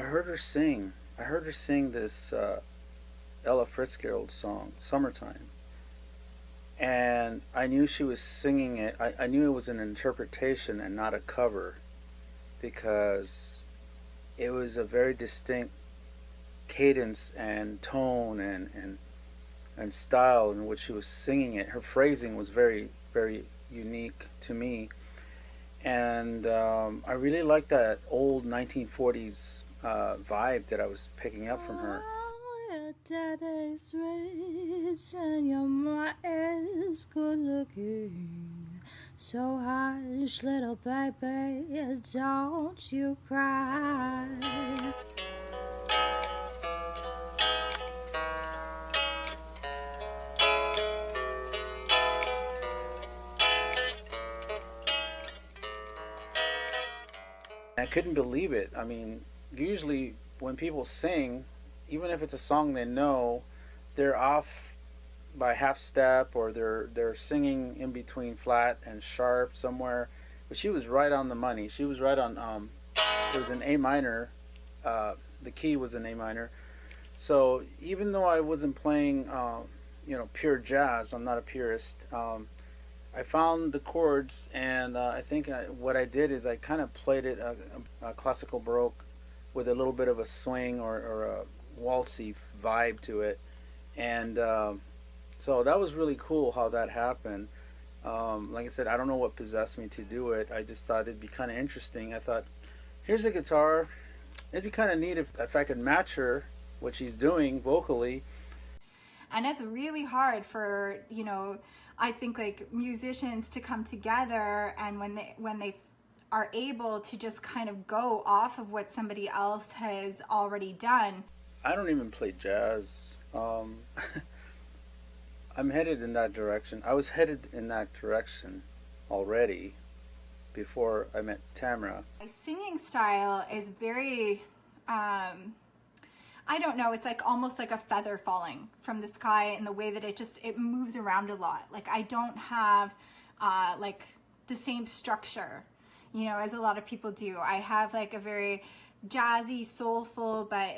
I heard her sing. I heard her sing this Ella Fitzgerald song, "Summertime," and I knew she was singing it. I knew it was an interpretation and not a cover because it was a very distinct cadence and tone and style in which she was singing it. Her phrasing was very, very unique to me, and I really liked that old 1940s vibe that I was picking up from her. Oh, your daddy's rich and your ma is good looking. So hush, little baby, don't you cry. I couldn't believe it. I mean, usually when people sing, even if it's a song they know, they're off by half step or they're singing in between flat and sharp somewhere. But she was right on the money. She was right on. It was an A minor. The key was an A minor. So even though I wasn't playing, pure jazz, I'm not a purist. I found the chords, and I think what I did is I kind of played it a classical baroque with a little bit of a swing or a waltzy vibe to it, and so that was really cool how that happened. Like I said, I don't know what possessed me to do it. I just thought it'd be kind of interesting. I thought, here's a guitar. It'd be kind of neat if I could match her, what she's doing vocally. And it's really hard for, I think like musicians to come together, and when they are able to just kind of go off of what somebody else has already done. I don't even play jazz. I'm headed in that direction. I was headed in that direction already before I met Tamara. My singing style is very, I don't know, it's like almost like a feather falling from the sky in the way that it moves around a lot. Like I don't have like the same structure, as a lot of people do. I have like a very jazzy, soulful, but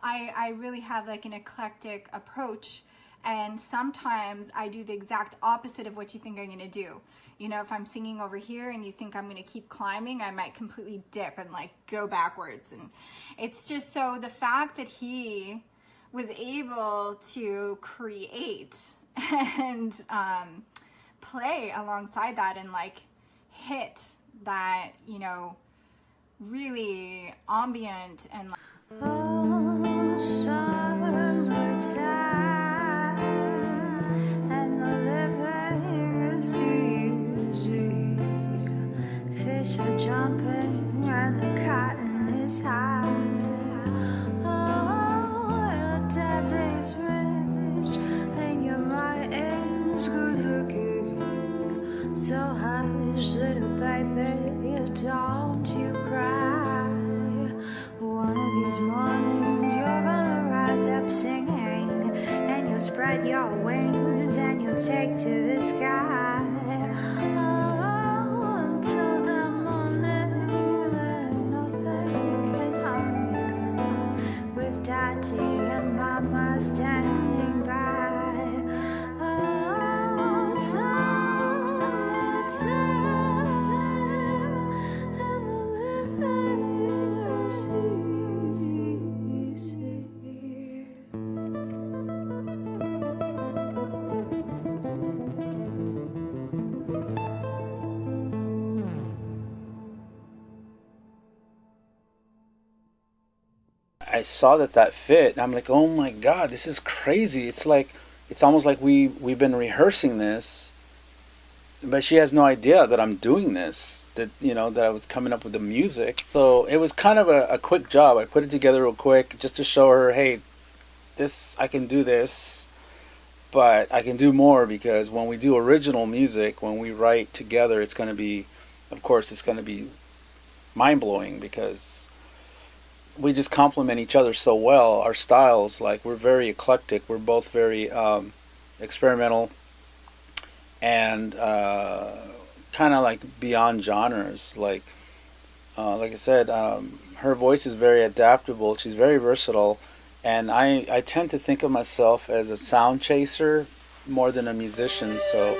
I really have like an eclectic approach. And sometimes I do the exact opposite of what you think I'm going to do. If I'm singing over here and you think I'm going to keep climbing, I might completely dip and like go backwards. And it's just so the fact that he was able to create and play alongside that and like hit that, really ambient and like, Oh, summertime, and the living is easy. Fish are jumping and the cotton is high. Oh, your daddy's rich and your ma is good looking. So hush, little baby, don't you cry. One of these mornings you're gonna rise up singing, and you'll spread your wings and you'll take to the sky. Oh, until the morning there ain't nothing can harm you, with daddy and mama standing by. Oh, summertime. I saw that fit, and I'm like, oh my god, this is crazy. It's almost like we've been rehearsing this, but she has no idea that I'm doing this. That I was coming up with the music. So it was kind of a quick job. I put it together real quick just to show her, hey, this I can do this, but I can do more because when we do original music, when we write together, it's going to be, of course, it's going to be mind blowing because we just complement each other so well. Our styles, like we're very eclectic. We're both very experimental and kind of like beyond genres. Like I said, her voice is very adaptable. She's very versatile, and I tend to think of myself as a sound chaser more than a musician. So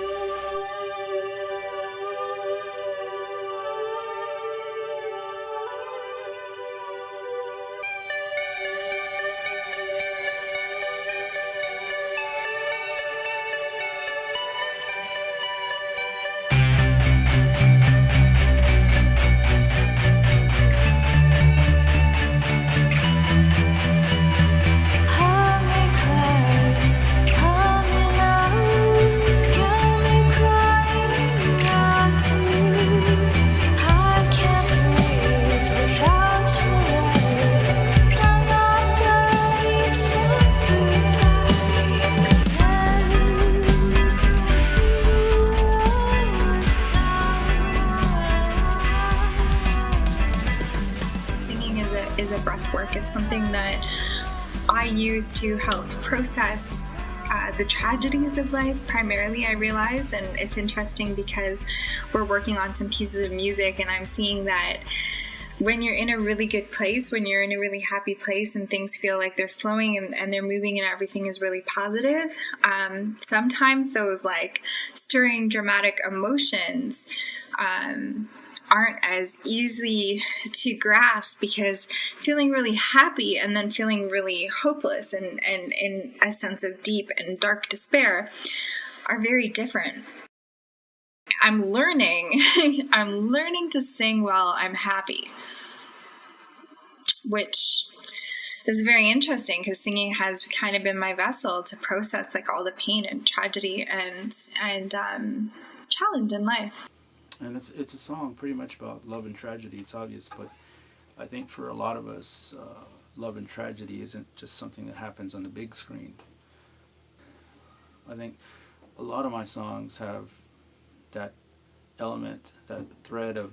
Hold me close, hold me now, hear me crying out to you. I can't breathe without your love. I'm not ready for goodbye. Take me to your side. Singing is a breath work. It's something that I use to help process the tragedies of life primarily, I realize. And it's interesting because we're working on some pieces of music, and I'm seeing that when you're in a really good place, when you're in a really happy place and things feel like they're flowing and they're moving and everything is really positive, sometimes those like stirring dramatic emotions aren't as easy to grasp, because feeling really happy and then feeling really hopeless and in a sense of deep and dark despair are very different. I'm learning to sing while I'm happy, which is very interesting because singing has kind of been my vessel to process like all the pain and tragedy and challenge in life. and it's a song pretty much about love and tragedy. It's obvious, but I think for a lot of us, love and tragedy isn't just something that happens on the big screen. I think a lot of my songs have that element, that thread of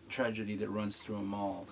tragedy that runs through them all.